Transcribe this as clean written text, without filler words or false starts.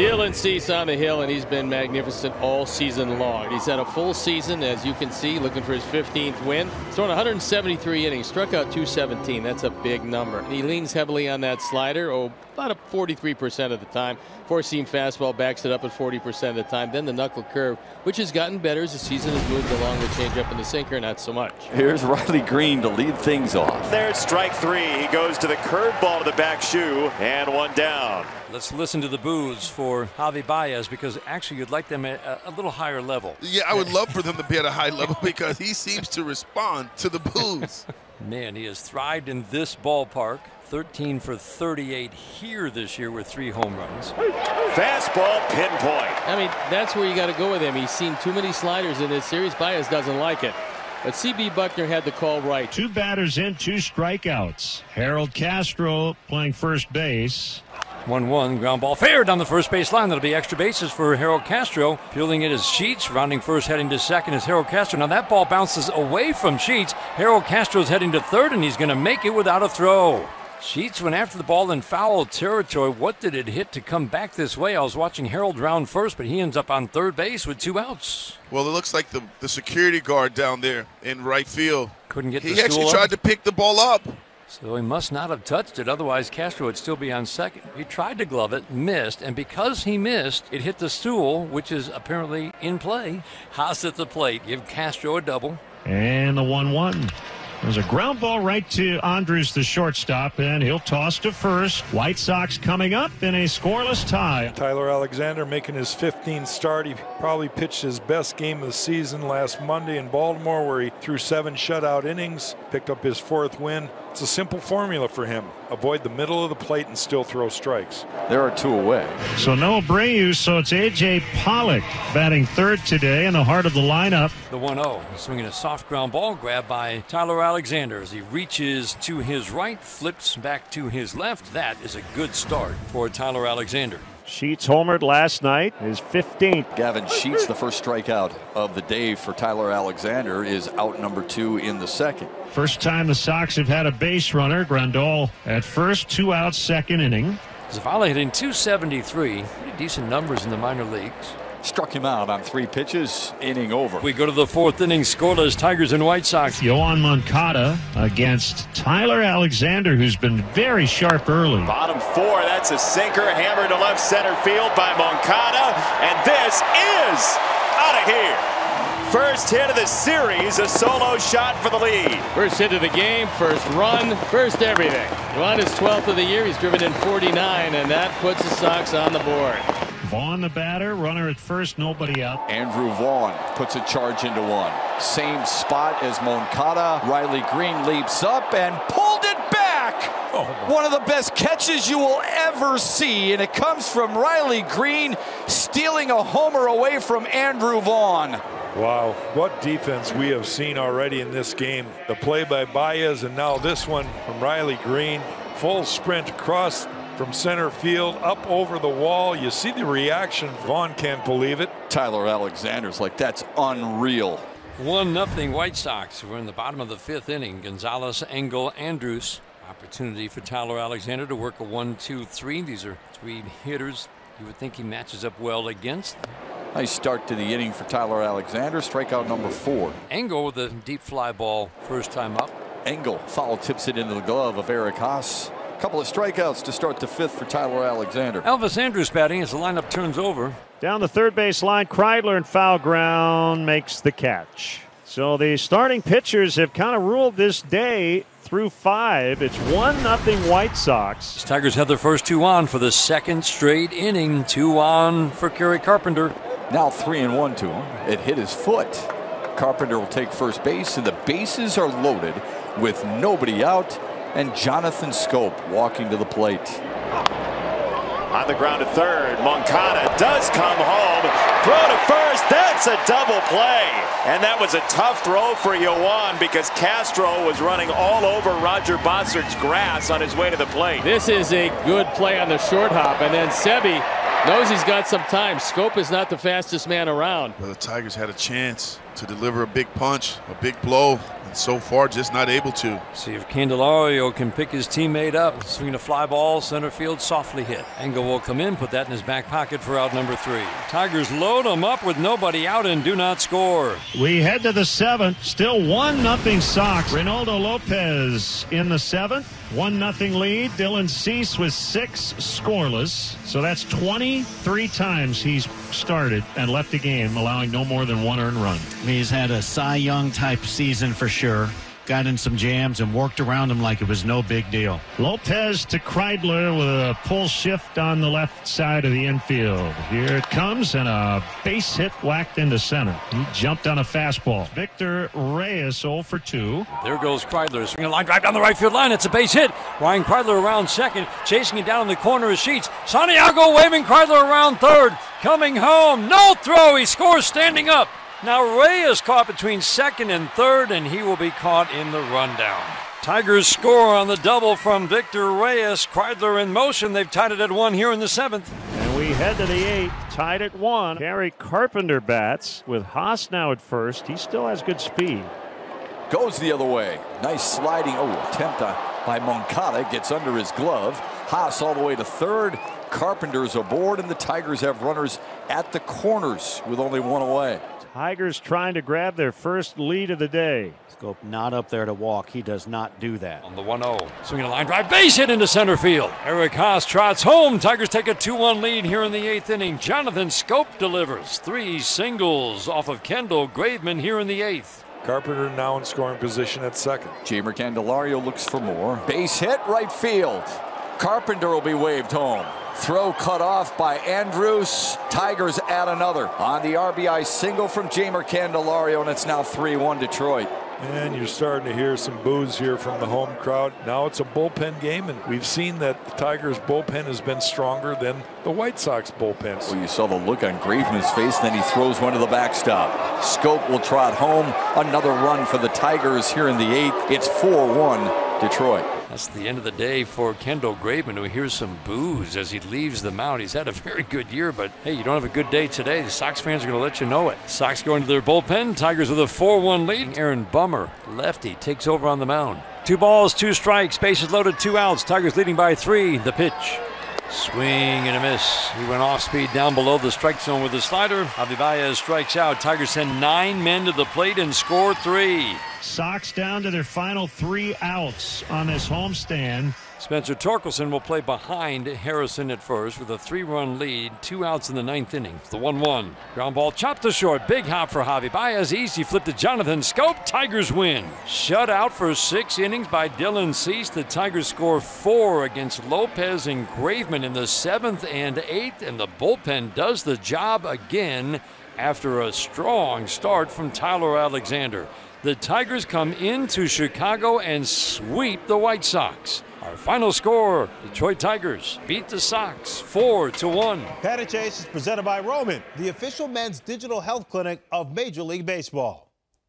Dylan Cease on the hill, and he's been magnificent all season long. He's had a full season, as you can see, looking for his 15th win. He's thrown 173 innings, struck out 217. That's a big number. He leans heavily on that slider, about 43% of the time. Four-seam fastball backs it up at 40% of the time. Then the knuckle curve, which has gotten better as the season has moved along. The changeup and the sinker, not so much. Here's Riley Green to lead things off. There's strike three. He goes to the curveball to the back shoe, and one down. Let's listen to the boos for Javi Baez, because actually you'd like them at a little higher level. Yeah, I would love for them to be at a high level because he seems to respond to the boos. Man, he has thrived in this ballpark. 13 for 38 here this year with 3 home runs. Fastball pinpoint. I mean, that's where you got to go with him. He's seen too many sliders in this series. Baez doesn't like it. But C.B. Buckner had the call right. 2 batters in, 2 strikeouts. Harold Castro playing first base. 1-1 ground ball fair down the first base line. That'll be extra bases for Harold Castro. Fielding it is Sheets, rounding first, heading to second is Harold Castro. Now that ball bounces away from Sheets. Harold Castro's heading to third, and he's going to make it without a throw. Sheets went after the ball in foul territory. What did it hit to come back this way? I was watching Harold round first, but he ends up on third base with 2 outs. Well, it looks like the security guard down there in right field couldn't get the He stool actually up. tried to pick the ball up. So he must not have touched it. Otherwise, Castro would still be on second. He tried to glove it, missed, and because he missed, it hit the stool, which is apparently in play. Haas at the plate. Give Castro a double. And the 1-1. There's a ground ball right to Andrus, the shortstop, and he'll toss to first. White Sox coming up in a scoreless tie. Tyler Alexander making his 15th start. He probably pitched his best game of the season last Monday in Baltimore, where he threw 7 shutout innings, picked up his 4th win. It's a simple formula for him. Avoid the middle of the plate and still throw strikes. There are 2 away. So no Abreu, so it's A.J. Pollock batting third today in the heart of the lineup. The 1-0. Swinging a soft ground ball grab by Tyler Alexander as he reaches to his right, flips back to his left. That is a good start for Tyler Alexander. Sheets homered last night, his 15th. Gavin Sheets, the first strikeout of the day for Tyler Alexander, is out number 2 in the second. First time the Sox have had a base runner. Grandal at first, 2 outs, second inning. Zavala hitting .273. Pretty decent numbers in the minor leagues. Struck him out on 3 pitches, inning over. We go to the 4th inning, scoreless, Tigers and White Sox. Yohan Moncada against Tyler Alexander, who's been very sharp early. Bottom 4, that's a sinker, hammered to left center field by Moncada, and this is out of here. First hit of the series, a solo shot for the lead. First hit of the game, first run, first everything. On his 12th of the year, he's driven in 49, and that puts the Sox on the board. Vaughn the batter, runner at first, nobody out. Andrew Vaughn puts a charge into 1. Same spot as Moncada. Riley Green leaps up and pulled it back. One of the best catches you will ever see, and it comes from Riley Green, stealing a homer away from Andrew Vaughn. Wow, what defense we have seen already in this game. The play by Baez, and now this one from Riley Green. Full sprint across from center field, up over the wall. You see the reaction. Vaughn can't believe it. Tyler Alexander's like, that's unreal. 1-0 White Sox. We're in the bottom of the 5th inning. Gonzalez, Engel, Andrus. Opportunity for Tyler Alexander to work a 1-2-3. These are 3 hitters you would think he matches up well against. Nice start to the inning for Tyler Alexander. Strikeout number 4. Engel with a deep fly ball first time up. Engel foul tips it into the glove of Eric Haas. Couple of strikeouts to start the 5th for Tyler Alexander. Elvis Andrus batting as the lineup turns over. Down the third base line, Kreidler in foul ground makes the catch. So the starting pitchers have kind of ruled this day through 5. It's 1-0 White Sox. The Tigers have their first 2 on for the 2nd straight inning. 2 on for Kerry Carpenter. Now 3-1 to him. It hit his foot. Carpenter will take first base, and the bases are loaded with nobody out, and Jonathan Schoop walking to the plate. On the ground at third, Moncada does come home. Throw to first, that's a double play. And that was a tough throw for Yohan because Castro was running all over Roger Bossard's grass on his way to the plate. This is a good play on the short hop, and then Sebi knows he's got some time. Schoop is not the fastest man around. Well, the Tigers had a chance. to deliver a big punch, a big blow, and so far just not able to. See if Candelario can pick his teammate up. Swinging a fly ball, center field, softly hit. Engel will come in, put that in his back pocket for out number 3. Tigers load them up with nobody out and do not score. We head to the 7th. Still 1-0 Sox. Reynaldo Lopez in the 7th. 1-0 lead. Dylan Cease with 6 scoreless. So that's 23 times he's started and left the game, allowing no more than 1 earned run. He's had a Cy Young type season for sure. Got in some jams and worked around him like it was no big deal. Lopez to Kreidler with a pull shift on the left side of the infield. Here it comes, and a base hit whacked into center. He jumped on a fastball. Victor Reyes 0 for 2. There goes Kreidler, swinging a line drive down the right field line. It's a base hit. Ryan Kreidler around second, chasing it down in the corner of Sheets. Santiago waving Kreidler around third. Coming home, no throw. He scores standing up. Now Reyes caught between second and third, and he will be caught in the rundown. Tigers score on the double from Victor Reyes. Kreidler in motion. They've tied it at 1 here in the 7th. And we head to the 8th, tied at 1. Gary Carpenter bats with Haas now at first. He still has good speed. Goes the other way. Nice sliding attempt by Moncada. Gets under his glove. Haas all the way to third. Carpenter's aboard, and the Tigers have runners at the corners with only 1 away. Tigers trying to grab their first lead of the day. Scope not up there to walk. He does not do that. On the 1-0, swinging a line drive, base hit into center field. Eric Haas trots home. Tigers take a 2-1 lead here in the 8th inning. Jonathan Scope delivers 3 singles off of Kendall Graveman here in the 8th. Carpenter now in scoring position at second. Jamer Candelario looks for more. Base hit right field. Carpenter will be waved home. Throw cut off by Andrews. Tigers add another on the RBI single from Jamer Candelario, and it's now 3-1 Detroit. And you're starting to hear some boos here from the home crowd. Now it's a bullpen game, and we've seen that the Tigers bullpen has been stronger than the White Sox bullpen. Well, you saw the look on Graveman's face, then he throws one to the backstop. Scope will trot home. Another run for the Tigers here in the 8th. It's 4-1 Detroit. That's the end of the day for Kendall Graveman, who hears some boos as he leaves the mound. He's had a very good year, but hey, you don't have a good day today. The Sox fans are going to let you know it. Sox going to their bullpen. Tigers with a 4-1 lead. Aaron Bummer, lefty, takes over on the mound. 2 balls, 2 strikes, bases loaded, 2 outs. Tigers leading by 3. The pitch. Swing and a miss. He went off speed down below the strike zone with the slider. Javi Baez strikes out. Tigers send 9 men to the plate and score 3. Sox down to their final 3 outs on this homestand. Spencer Torkelson will play behind Harrison at first with a 3-run lead, 2 outs in the 9th inning. The 1-1. Ground ball chopped to short. Big hop for Javi Baez. Easy flip to Jonathan Scope. Tigers win. Shut out for 6 innings by Dylan Cease. The Tigers score 4 against Lopez and Graveman in the 7th and 8th, and the bullpen does the job again after a strong start from Tyler Alexander. The Tigers come into Chicago and sweep the White Sox. Our final score, Detroit Tigers beat the Sox 4-1. Pat and Chase is presented by Roman, the official men's digital health clinic of Major League Baseball.